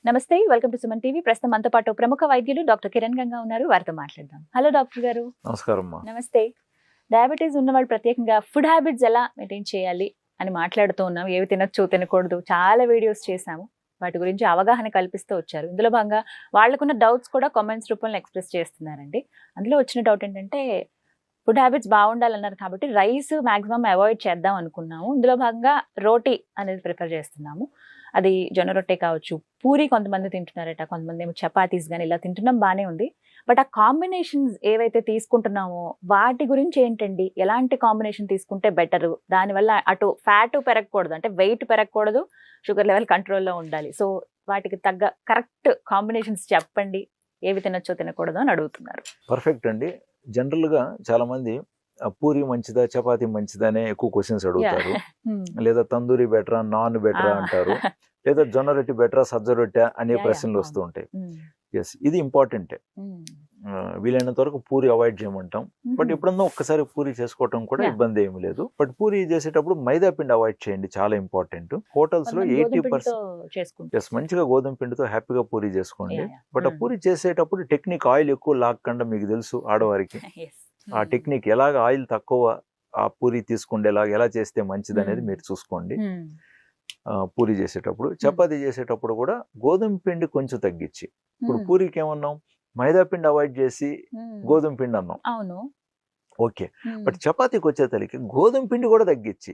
నమస్తే, welcome to Suman TV. ప్రస్తుతం మనతో పాటు ప్రముఖ వైద్యులు డాక్టర్ కిరణ్ గంగా ఉన్నారు. వారితో మాట్లాడదాం. హలో డాక్టర్ గారు. నమస్కారం అమ్మా. నమస్తే. డయాబెటీస్ ఉన్న వాళ్ళు ప్రత్యేకంగా ఫుడ్ హ్యాబిట్స్ ఎలా మెయింటైన్ చేయాలి అని మాట్లాడుతూ ఉన్నాం. ఏవి తినొచ్చు తినకూడదు చాలా వీడియోస్ చేశాము. వాటి గురించి అవగాహన కల్పిస్తూ వచ్చారు. ఇందులో భాగంగా వాళ్ళకున్న డౌట్స్ కూడా కామెంట్స్ రూపంలో ఎక్స్ప్రెస్ చేస్తున్నారండి. అందులో వచ్చిన డౌట్ ఏంటంటే ఫుడ్ హ్యాబిట్స్ బాగుండాలన్నారు కాబట్టి రైస్ మాక్సిమం అవాయిడ్ చేద్దాం అనుకున్నాము. ఇందులో భాగంగా రోటీ అనేది ప్రిఫర్ చేస్తున్నాము. అది జొన్న రొట్టె కావచ్చు, పూరి కొంతమంది తింటున్నారట, కొంతమంది ఏమో చపాతీస్ కానీ ఇలా తింటున్నాం, బాగానే ఉంది. బట్ ఆ కాంబినేషన్స్ ఏవైతే తీసుకుంటున్నామో వాటి గురించి ఏంటండి, ఎలాంటి కాంబినేషన్ తీసుకుంటే బెటరు, దానివల్ల అటు ఫ్యాట్ పెరగకూడదు, అంటే వెయిట్ పెరగకూడదు, షుగర్ లెవెల్ కంట్రోల్లో ఉండాలి. సో వాటికి తగ్గ కరెక్ట్ కాంబినేషన్స్ చెప్పండి, ఏవి తినొచ్చో తినకూడదు అని అడుగుతున్నారు. పర్ఫెక్ట్ అండి. జనరల్గా చాలా మంది పూరి మంచిదా చపాతీ మంచిదా అనే ఎక్కువ క్వశ్చన్స్ అడుగుతారు. లేదా తందూరి బెటరా నాన్ బెటరా అంటారు, లేదా జొన్న రొట్టె బెటరా సజ్జ రొట్టె అనే ప్రశ్నలు వస్తూ ఉంటాయి. ఎస్, ఇది ఇంపార్టెంటే. వీలైనంత వరకు పూరి అవాయిడ్ చేయమంటాం. బట్ ఎప్పుడన్నా ఒక్కసారి పూరి చేసుకోవటం కూడా ఇబ్బంది ఏమి లేదు. బట్ పూరి చేసేటప్పుడు మైదా పిండి అవాయిడ్ చేయండి, చాలా ఇంపార్టెంట్. హోటల్స్ లో 80% ఎస్, మంచిగా గోధుమ పిండితో హ్యాపీగా పూరి చేసుకోండి. బట్ ఆ పూరి చేసేటప్పుడు టెక్నిక్ ఆయిల్ ఎక్కువ లాక్కుండా, మీకు తెలుసు ఆడవారికి ఆ టెక్నిక్, ఎలాగ ఆయిల్ తక్కువ ఆ పూరి తీసుకుండేలాగా ఎలా చేస్తే మంచిది అనేది మీరు చూసుకోండి. పూరి చేసేటప్పుడు, చపాతీ చేసేటప్పుడు కూడా గోధుమ పిండి కొంచెం తగ్గించి, ఇప్పుడు పూరికి ఏమన్నాం, మైదా పిండి అవాయిడ్ చేసి గోధుమ పిండి అన్నాం, అవును ఓకే. బట్ చపాతీకి వచ్చేతలకి గోధుమ పిండి కూడా తగ్గించి,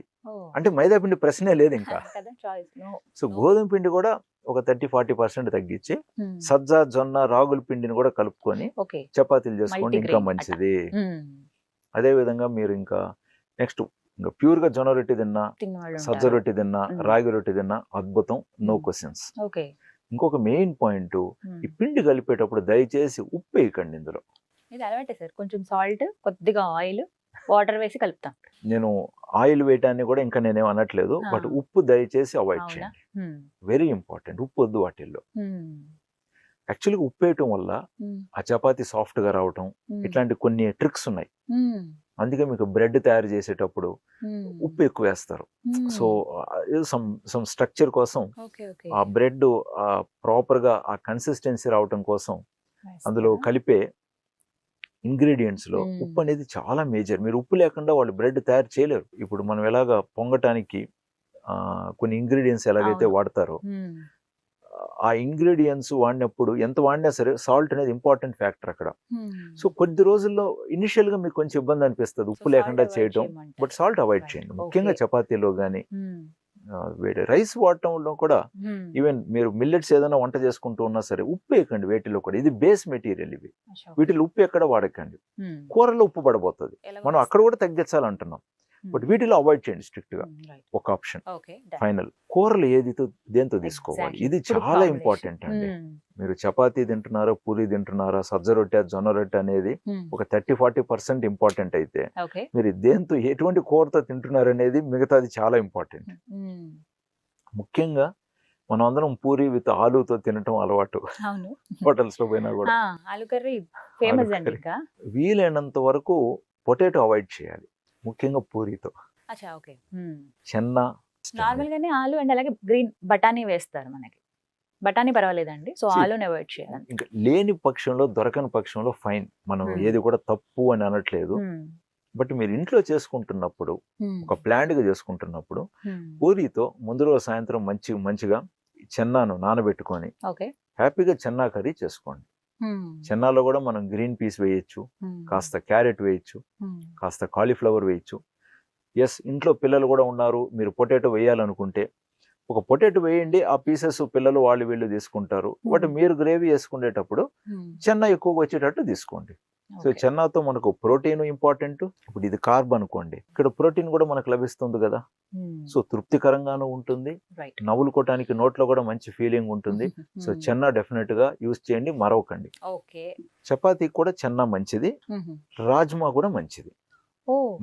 అంటే మైదా పిండి ప్రశ్నే లేదు ఇంకా. సో గోధుమ పిండి కూడా ఒక 30-40% తగ్గించి సజ్జ జొన్న రాగుల పిండిని కూడా కలుపుకొని చపాతీలు చేసుకోండి, ఇంకా మంచిది. అదే విధంగా మీరు ఇంకా నెక్స్ట్ ఇంకా ప్యూర్ గా జొన్న రొట్టె తిన్నా, సజ్జ రొట్టె తిన్నా, రాగి రొట్టె తిన్నా అద్భుతం, నో క్వశ్చన్స్. ఇంకొక మెయిన్ పాయింట్, ఈ పిండి కలిపేటప్పుడు దయచేసి ఉప్పు వేయకండి ఇందులో. ఇది అలవాటే సార్, కొంచెం సాల్ట్, కొద్దిగా ఆయిల్, వాటర్ వేసి కలుపుతాం. నేను ఆయిల్ వేయటాన్ని కూడా ఇంకా నేనేం అనట్లేదు, బట్ ఉప్పు దయచేసి అవాయిడ్ చేయండి, వెరీ ఇంపార్టెంట్. ఉప్పు వద్దు వాటిల్లో. యాక్చువల్గా ఉప్పు వేయటం వల్ల ఆ చపాతీ సాఫ్ట్ గా రావటం, ఇట్లాంటి కొన్ని ట్రిక్స్ ఉన్నాయి. అందుకే మీకు బ్రెడ్ తయారు చేసేటప్పుడు ఉప్పు ఎక్కువ వేస్తారు. సో సమ్ స్ట్రక్చర్ కోసం, ఆ బ్రెడ్ ప్రాపర్ గా ఆ కన్సిస్టెన్సీ రావటం కోసం అందులో కలిపే ఇంగ్రీడియంట్స్ లో ఉప్పు అనేది చాలా మేజర్. మీరు ఉప్పు లేకుండా వాళ్ళు బ్రెడ్ తయారు చేయలేరు. ఇప్పుడు మనం ఎలాగా పొంగటానికి కొన్ని ఇంగ్రీడియంట్స్ ఎలాగైతే వాడతారో, ఆ ఇంగ్రీడియంట్స్ వాడినప్పుడు ఎంత వాడినా సరే సాల్ట్ అనేది ఇంపార్టెంట్ ఫ్యాక్టర్ అక్కడ. సో కొద్ది రోజుల్లో ఇనిషియల్ గా మీకు కొంచెం ఇబ్బంది అనిపిస్తుంది ఉప్పు లేకుండా చేయటం, బట్ సాల్ట్ అవాయిడ్ చేయండి. ముఖ్యంగా చపాతీలో కానీ వేడి రైస్ వాడటంలో కూడా, ఈవెన్ మీరు మిల్లెట్స్ ఏదైనా వంట చేసుకుంటూ ఉన్నా సరే ఉప్పు వేయకండి వేటిలో కూడా. ఇది బేస్ మెటీరియల్, ఇవి వీటిలో ఉప్పు ఎక్కడ వాడకండి. కూరలో ఉప్పు పడబోతుంది, మనం అక్కడ కూడా తగ్గించాలంటున్నాం. బట్ వీటిలో అవాయిడ్ చేయండి స్ట్రిక్ట్ గా. ఒక ఆప్షన్ ఫైనల్, కూరలు దేంతో తీసుకోవాలి, ఇది చాలా ఇంపార్టెంట్ అండి. మీరు చపాతీ తింటున్నారా, పూరి తింటున్నారా, సజ్జ రొట్టె జొన్న రొట్టె అనేది ఒక 30-40% ఇంపార్టెంట్ అయితే, మీరు దేంతో ఎటువంటి కూరతో తింటున్నారు అనేది మిగతాది చాలా ఇంపార్టెంట్. ముఖ్యంగా మనం అందరం పూరి విత్ ఆలూతో తినటం అలవాటు, హోటల్స్ లో పోయినా కూడా. వీలైనంత వరకు పొటాటో అవాయిడ్ చేయాలి, ముఖ్యంగా పూరితో. చెన్న నార్మల్ గానే ఆలు అండ్ అలాగే గ్రీన్ బఠానీ వేస్తారు, మనకి బఠానీ పర్వాలేదండి. సో ఆలుని అవాయిడ్ చేయాలి. ఇంకా లేని పక్షంలో, దొరకని పక్షంలో ఫైన్, మనం ఏది కూడా తప్పు అని అనట్లేదు. బట్ మీరు ఇంట్లో చేసుకుంటున్నప్పుడు, ఒక ప్లాంట్ గా చేసుకుంటున్నప్పుడు, పూరితో ముందు రోజు సాయంత్రం మంచిగా చెన్నాను నానబెట్టుకొని హ్యాపీగా చెన్నా కర్రీ చేసుకోండి. చెన్నాలో కూడా మనం గ్రీన్ పీస్ వేయచ్చు, కాస్త క్యారెట్ వేయచ్చు, కాస్త కాలీఫ్లవర్ వేయచ్చు. ఎస్, ఇంట్లో పిల్లలు కూడా ఉన్నారు, మీరు పొటాటో వేయాలనుకుంటే ఒక పొటాటో వేయండి, ఆ పీసెస్ పిల్లలు వాళ్ళు వీళ్ళు తీసుకుంటారు. బట్ మీరు గ్రేవీ వేసుకునేటప్పుడు చెన్నా ఎక్కువగా వచ్చేటట్టు తీసుకోండి. సో చెన్నాతో మనకు ప్రోటీన్ ఇంపార్టెంట్. ఇప్పుడు ఇది కార్బ్ అనుకోండి, ఇక్కడ ప్రోటీన్ కూడా మనకు లభిస్తుంది కదా. సో తృప్తికరంగానూ ఉంటుంది, నవ్వులుకోవటానికి నోట్లో కూడా మంచి ఫీలింగ్ ఉంటుంది. సో చెన్నా డెఫినెట్ గా యూజ్ చేయండి, మరవకండి. చపాతీ కూడా చెన్నా మంచిది, రాజ్మా కూడా మంచిది.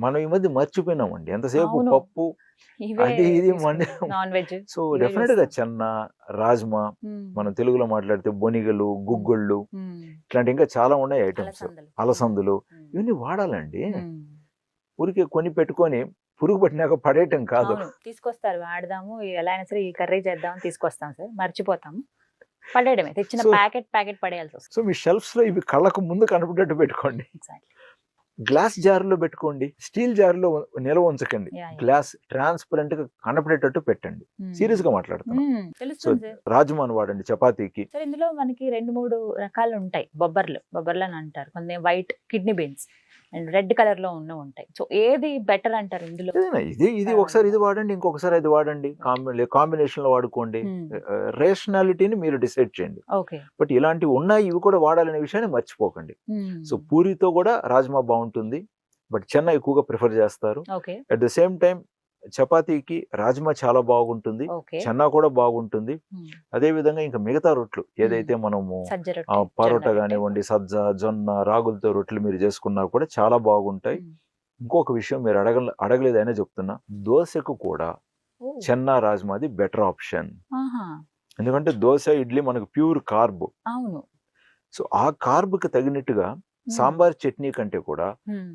మనం ఈ మధ్య మర్చిపోయినామండి, ఎంతసేపు పప్పు అది ఇది సో డెఫినెట్ గా చెన్న, రాజ్మా, మనం తెలుగులో మాట్లాడితే బొనిగలు, గుగ్గుళ్ళు, ఇట్లాంటి ఇంకా చాలా ఉన్నాయి ఐటమ్స్, అలసందులు, ఇవన్నీ వాడాలండి. ఊరికే కొని పెట్టుకొని పురుగు పట్టినాక పడేయటం కాదు. తీసుకొస్తారు, వాడదాము ఎలా అయినా సరే ఈ కర్రీ చేద్దాం తీసుకొస్తాం సార్, మర్చిపోతాము. పడేయడమే, తెచ్చిన So- ప్యాకెట్ పడేయాల్సి వస్తుంది. సో మీ షెల్ఫ్స్ లో ఇవి కళ్ళకు ముందు కనపడేట్టు పెట్టుకోండి. Exactly. గ్లాస్ జార్లో పెట్టుకోండి, స్టీల్ జార్లో నిల్వ ఉంచకండి, Yeah, yeah. గ్లాస్ ట్రాన్స్పరెంట్ గా కనపడేటట్టు పెట్టండి. సీరియస్ గా మాట్లాడుతున్నా. తెలుస్తుంది సార్. రాజ్మాను వాడండి చపాతీకి. సార్ ఇందులో మనకి 2-3 రకాలు ఉంటాయి. బొబ్బర్లు అని అంటారు, కొన్ని white kidney beans and red colour లో ఉంటాయి. సో ఏది బెటర్ అంటారు ఇందులో? ఏదైనా ఇది ఒకసారి ఇది వాడండి, ఇంకొకసారి ఇది వాడండి, కాంబినేషన్ లో వాడుకోండి. రేషనాలిటీని మీరు డిసైడ్ చేయండి. ఓకే. బట్ ఇలాంటివి ఉన్నాయి, ఇవి కూడా వాడాలనే విషయాన్ని మర్చిపోకండి. సో పూరితో కూడా రాజ్మా బాగుంటుంది, బట్ చెన్న ఎక్కువగా ప్రిఫర్ చేస్తారు. Okay. At the same time చపాతీకి రాజ్మా చాలా బాగుంటుంది, ఓకే. చెన్నా కూడా బాగుంటుంది. అదే విధంగా ఇంకా మిగతా రొట్లు ఏదైతే మనము సజ్జ రొట్టె, పరోటా జొన్న రొట్టె. కానివ్వండి, సజ్జ, జొన్న, రాగులతో రొట్టెలు మీరు చేసుకున్నా కూడా చాలా బాగుంటాయి. ఇంకొక విషయం మీరు అడగలేదనే చెప్తున్నా, దోశకు కూడా ఓ. చెన్నా రాజ్మాది బెటర్ ఆప్షన్. ఆహా. ఎందుకంటే దోశ, ఇడ్లీ మనకు ప్యూర్ కార్బ్. అవును. సో ఆ కార్బ్ కి తగినట్టుగా సాంబార్ చట్నీ కంటే కూడా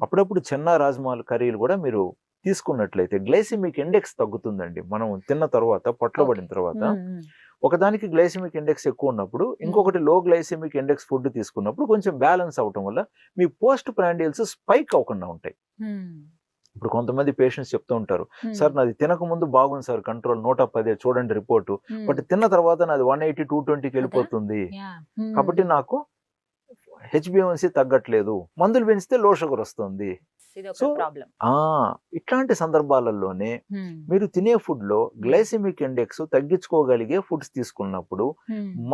అప్పుడప్పుడు చెన్నా రాజ్మాల కర్రీలు కూడా మీరు తీసుకున్నట్లయితే గ్లైసిమిక్ ఇండెక్స్ తగ్గుతుందండి. మనం తిన్న తర్వాత, పొట్ల పడిన తర్వాత ఒకదానికి గ్లైసిమిక్ ఇండెక్స్ ఎక్కువ ఉన్నప్పుడు ఇంకొకటి లో గ్లైసిమిక్ ఇండెక్స్ ఫుడ్ తీసుకున్నప్పుడు కొంచెం బ్యాలెన్స్ అవటం వల్ల మీ పోస్ట్ ప్రాండియల్స్ స్పైక్ అవ్వకుండా ఉంటాయి. ఇప్పుడు కొంతమంది పేషెంట్స్ చెప్తూ ఉంటారు, సార్ నాది తినక ముందు బాగుంది సార్ కంట్రోల్ 110 చూడండి రిపోర్టు, బట్ తిన్న తర్వాత నాది 180, 220కి వెళ్ళిపోతుంది, కాబట్టి నాకు హెచ్బిఎన్సీ తగ్గట్లేదు, మందులు పెంచితే లో షుగర్ వస్తుంది. సో ఇట్లాంటి సందర్భాలలోనే మీరు తినే food low glycemic index తగ్గించుకోగలిగే foods తీసుకున్నప్పుడు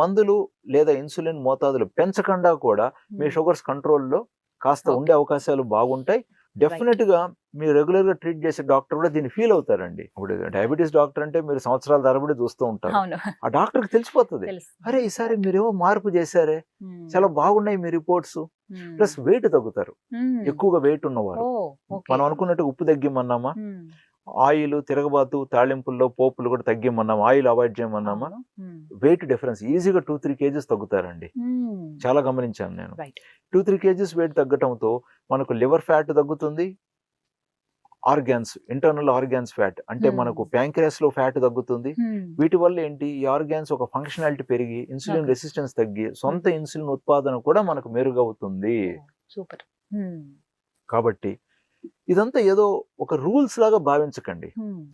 మందులు లేదా ఇన్సులిన్ మోతాదులు పెంచకుండా కూడా మీ షుగర్స్ కంట్రోల్లో కాస్త ఉండే అవకాశాలు బాగుంటాయి. డెఫినెట్ గా మీరు రెగ్యులర్ గా ట్రీట్ చేసే డాక్టర్ కూడా దీన్ని ఫీల్ అవుతారండి. ఇప్పుడు డయాబెటీస్ డాక్టర్ అంటే మీరు సంవత్సరాల తరబడి చూస్తూ ఉంటారు, ఆ డాక్టర్ కి తెలిసిపోతుంది, అరే ఈసారి మీరేమో మార్పు చేశారే, చాలా బాగున్నాయి మీ రిపోర్ట్స్. ప్లస్ వెయిట్ తగ్గుతారు, ఎక్కువగా వెయిట్ ఉన్నవారు. మనం అనుకున్నట్టు ఉప్పు తగ్గిమన్నామా, ఆయిల్, తిరగబాతు, తాళింపుల్లో పోపులు కూడా తగ్గిమన్నామా, ఆయిల్ అవాయిడ్ చేయమన్నామా, వెయిట్ డిఫరెన్స్ ఈజీగా 2-3 kgs తగ్గుతారండి. చాలా గమనించాను నేను. 2-3 kgs వెయిట్ తగ్గటంతో మనకు లివర్ ఫ్యాట్ తగ్గుతుంది, ఆర్గాన్స్, ఇంటర్నల్ ఆర్గాన్స్ ఫ్యాట్ అంటే మనకు ప్యాంక్రియాస్ లో ఫ్యాట్ తగ్గుతుంది. వీటి వల్ల ఏంటి, ఈ ఆర్గాన్స్ ఒక ఫంక్షనాలిటీ పెరిగి ఇన్సులిన్ రెసిస్టెన్స్ తగ్గి సొంత ఇన్సులిన్ ఉత్పాదన కూడా మనకు మెరుగవుతుంది. సూపర్. కాబట్టి ఇదంతా ఏదో ఒక రూల్స్ లాగా భావించకండి.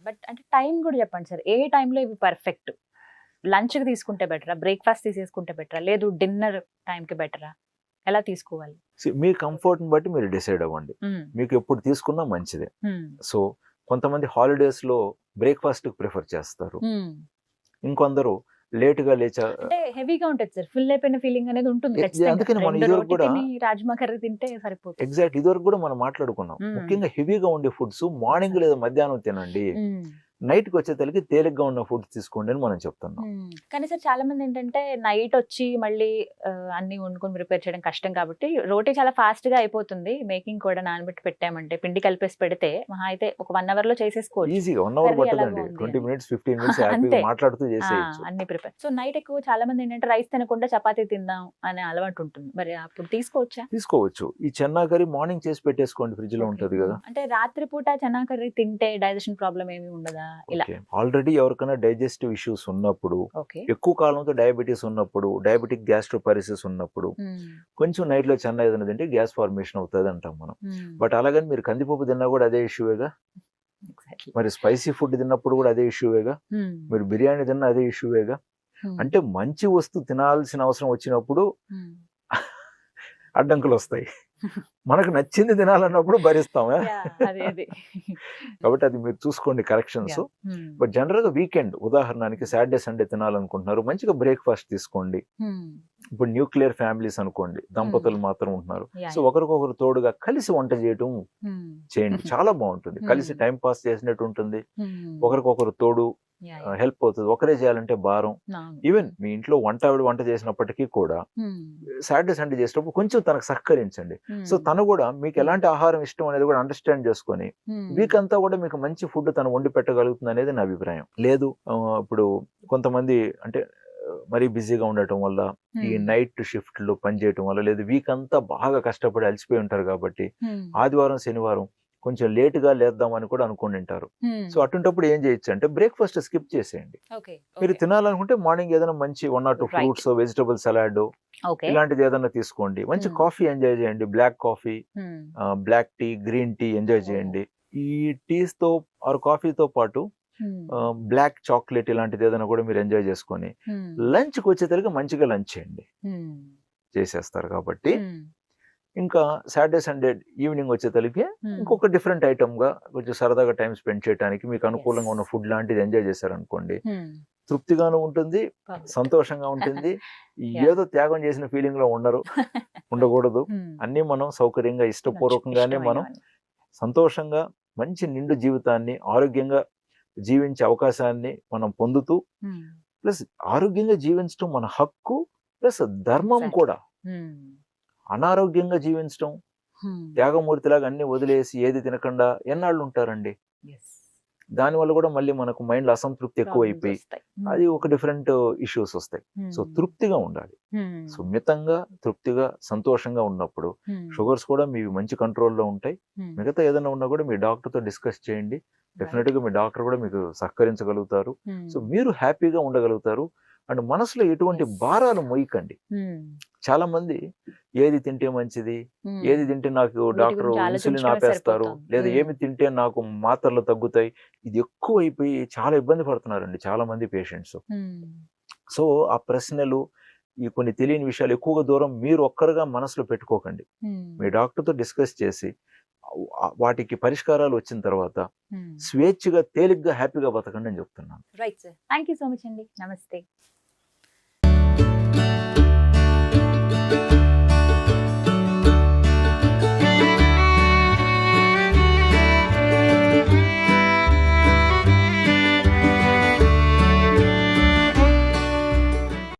బట్ అంటే టైం కూడా చెప్పండి సార్, ఏ టైంలో ఇవి పర్ఫెక్ట్? లంచ్ కి తీసుకుంటే బెటరా, బ్రేక్ఫాస్ట్ తీసేసుకుంటే బెటరా, లేదు డిన్నర్ టైంకి బెటరా? ఎలా తీసుకోవాలి? మీ కంఫర్ట్ ని బట్టి మీరు డిసైడ్ అవ్వండి, మీకు ఎప్పుడు తీసుకున్నా మంచిదే. సో కొంతమంది హాలిడేస్ లో బ్రేక్ఫాస్ట్ ప్రిఫర్ చేస్తారు, ఇంకొందరు లేట్ గా లేచా, అంటే హెవీగా ఉంటుంది సార్, ఫుల్ అయిపోయిన ఫీలింగ్ అనేది ఉంటుంది. అందుకని మనం ఇదివరకు కూడా రాజ్మా కర్రీ తింటే సరిపోతుంది. ఎగ్జాక్ట్, ఇదివరకు కూడా మనం మాట్లాడుకున్నాం, ముఖ్యంగా హెవీగా ఉండే ఫుడ్స్ మార్నింగ్ లేదా మధ్యాహ్నం తినండి, నైట్ కి వచ్చేసరికి తేలిగ్గా ఉన్న ఫుడ్స్ తీసుకోండి అని మనం చెప్తున్నాం. కానీ సార్ చాలా మంది ఏంటంటే నైట్ వచ్చి మళ్ళీ అన్ని వండుకొని ప్రిపేర్ చేయడం కష్టం కాబట్టి రోటీ చాలా ఫాస్ట్ గా అయిపోతుంది, మేకింగ్ కూడా నానబెట్టి పెట్టామంటే పిండి కలిపేసి పెడితే మహా అయితే ఒక 1 hour లో చేసేసుకోవచ్చు. ఈజీగా 1 hour పట్టదండి, 20 minutes 15 minutes హ్యాపీగా మాట్లాడుతూ చేసేయచ్చు అన్ని ప్రిపేర్. సో నైట్ ఎక్కువ చాలా మంది ఏంటంటే రైస్ తినకుండా చపాతీ తిందాం అనే అలవాటు ఉంటుంది, మరి అప్పుడు తీసుకోవచ్చా? తీసుకోవచ్చు. ఈ చెన్నా కర్రీ మార్నింగ్ చేసి పెట్టేసుకోండి, ఫ్రిడ్జ్ లో ఉంటది కదా. అంటే రాత్రి పూట చెన్నా కర్రీ తింటే డైజెషన్ ప్రాబ్లం ఏమి ఉండదా? ఆల్రెడీ ఎవరికైనా డైజెస్టివ్ ఇష్యూస్ ఉన్నప్పుడు, ఎక్కువ కాలంతో డయాబెటీస్ ఉన్నప్పుడు, డయాబెటిక్ గ్యాస్ట్రోపారిసిస్ ఉన్నప్పుడు కొంచెం నైట్ లో చెన్న ఏదైనా తింటే గ్యాస్ ఫార్మేషన్ అవుతుంది అంటాం మనం. బట్ అలాగని మీరు కందిపప్పు తిన్నా కూడా అదే ఇష్యూవేగా, మరి స్పైసీ ఫుడ్ తిన్నప్పుడు కూడా అదే ఇష్యూవేగా, మీరు బిర్యానీ తిన్నా అదే ఇష్యూవేగా. అంటే మంచి వస్తువు తినాల్సిన అవసరం వచ్చినప్పుడు అడ్డంకులు వస్తాయి, మనకు నచ్చింది తినాలన్నప్పుడు భరిస్తాం. కాబట్టి అది మీరు చూసుకోండి కరెక్షన్స్. బట్ జనరల్ గా వీకెండ్, ఉదాహరణకి సాటర్డే సండే తినాలనుకుంటున్నారు, మంచిగా బ్రేక్ఫాస్ట్ తీసుకోండి. ఇప్పుడు న్యూక్లియర్ ఫ్యామిలీస్ అనుకోండి, దంపతులు మాత్రం ఉంటున్నారు, సో ఒకరికొకరు తోడుగా కలిసి వంట చేయటం చేయండి, చాలా బాగుంటుంది. కలిసి టైం పాస్ చేసినట్టు ఉంటుంది, ఒకరికొకరు తోడు హెల్ప్ అవుతుంది. ఒకరే చేయాలంటే భారం. ఈవెన్ మీ ఇంట్లో వంట చేసినప్పటికీ కూడా సాటర్డే సండే చేసినప్పుడు కొంచెం తనకు సహకరించండి. సో తను కూడా మీకు ఎలాంటి ఆహారం ఇష్టం అనేది కూడా అండర్స్టాండ్ చేసుకొని వీక్ అంతా కూడా మీకు మంచి ఫుడ్ తను వండి పెట్టగలుగుతుంది అనేది నా అభిప్రాయం. లేదు ఇప్పుడు కొంతమంది అంటే మరీ బిజీగా ఉండటం వల్ల, ఈ నైట్ షిఫ్ట్లు పనిచేయటం వల్ల, లేదు వీక్ అంతా బాగా కష్టపడి అలసిపోయి ఉంటారు కాబట్టి ఆదివారం శనివారం కొంచెం లేటుగా లేద్దామని కూడా అనుకుని ఉంటారు. సో అటువంటిప్పుడు ఏం చేయొచ్చు అంటే బ్రేక్ఫాస్ట్ స్కిప్ చేసేయండి. ఓకే మీరు తినాలనుకుంటే మార్నింగ్ ఏదైనా మంచి 1 or 2 Right. Fruits, vegetable salad okay ఇలాంటిది ఏదైనా తీసుకోండి. మంచి Hmm. కాఫీ ఎంజాయ్ చేయండి. Black coffee, black tea, green tea enjoy Oh. చేయండి. ఈ టీస్ తో ఆర్ కాఫీతో పాటు బ్లాక్ చాక్లెట్ ఇలాంటిది ఏదైనా కూడా మీరు ఎంజాయ్ చేసుకొని లంచ్కి వచ్చేసరికి మంచిగా లంచ్ చేయండి. చేసేస్తారు కాబట్టి ఇంకా సాటర్డే సండే ఈవినింగ్ వచ్చేసరికి ఇంకొక డిఫరెంట్ ఐటమ్ గా కొంచెం సరదాగా టైం స్పెండ్ చేయడానికి మీకు అనుకూలంగా ఉన్న ఫుడ్ లాంటిది ఎంజాయ్ చేశారనుకోండి, తృప్తిగాను ఉంటుంది, సంతోషంగా ఉంటుంది. ఏదో త్యాగం చేసిన ఫీలింగ్ లో ఉండకూడదు. అన్ని మనం సౌకర్యంగా ఇష్టపూర్వకంగానే మనం సంతోషంగా మంచి నిండు జీవితాన్ని ఆరోగ్యంగా జీవించే అవకాశాన్ని మనం పొందుతూ, ప్లస్ ఆరోగ్యంగా జీవించడం మన హక్కు ప్లస్ ధర్మం కూడా. అనారోగ్యంగా జీవించడం, త్యాగమూర్తిలాగా అన్ని వదిలేసి ఏది తినకుండా ఎన్నాళ్ళు ఉంటారండి? దానివల్ల కూడా మళ్ళీ మనకు మైండ్ లో అసంతృప్తి ఎక్కువైపోయి అది ఒక డిఫరెంట్ ఇష్యూస్ వస్తాయి. సో తృప్తిగా ఉండాలి. సున్నితంగా తృప్తిగా సంతోషంగా ఉన్నప్పుడు షుగర్స్ కూడా మీ మంచి కంట్రోల్లో ఉంటాయి. మిగతా ఏదైనా ఉన్నా కూడా మీ డాక్టర్ తో డిస్కస్ చేయండి. డెఫినెట్ గా మీ డాక్టర్ కూడా మీకు సహకరించగలుగుతారు. సో మీరు హ్యాపీగా ఉండగలుగుతారు. అండ్ మనసులో ఎటువంటి భారాలు మోయకండి. చాలా మంది ఏది తింటే మంచిది, ఏది తింటే నాకు డాక్టర్ ఇన్సులిన్ ఆపేస్తారు, లేదా ఏమి తింటే నాకు మాత్రలు తగ్గుతాయి, ఇది ఎక్కువ అయిపోయి చాలా ఇబ్బంది పడుతున్నారండి చాలా మంది పేషెంట్స్. సో ఆ ప్రశ్నలు, ఈ కొన్ని తెలియని విషయాలు ఎక్కువగా దూరం మీరు ఒక్కరుగా మనసులో పెట్టుకోకండి. మీ డాక్టర్తో డిస్కస్ చేసి వాటికి పరిష్కారాలు వచ్చిన తర్వాత స్వేచ్ఛగా తేలిగ్గా హ్యాపీగా బతకండి అని చెప్తున్నాను. Right sir, thank you so much అండి. నమస్తే.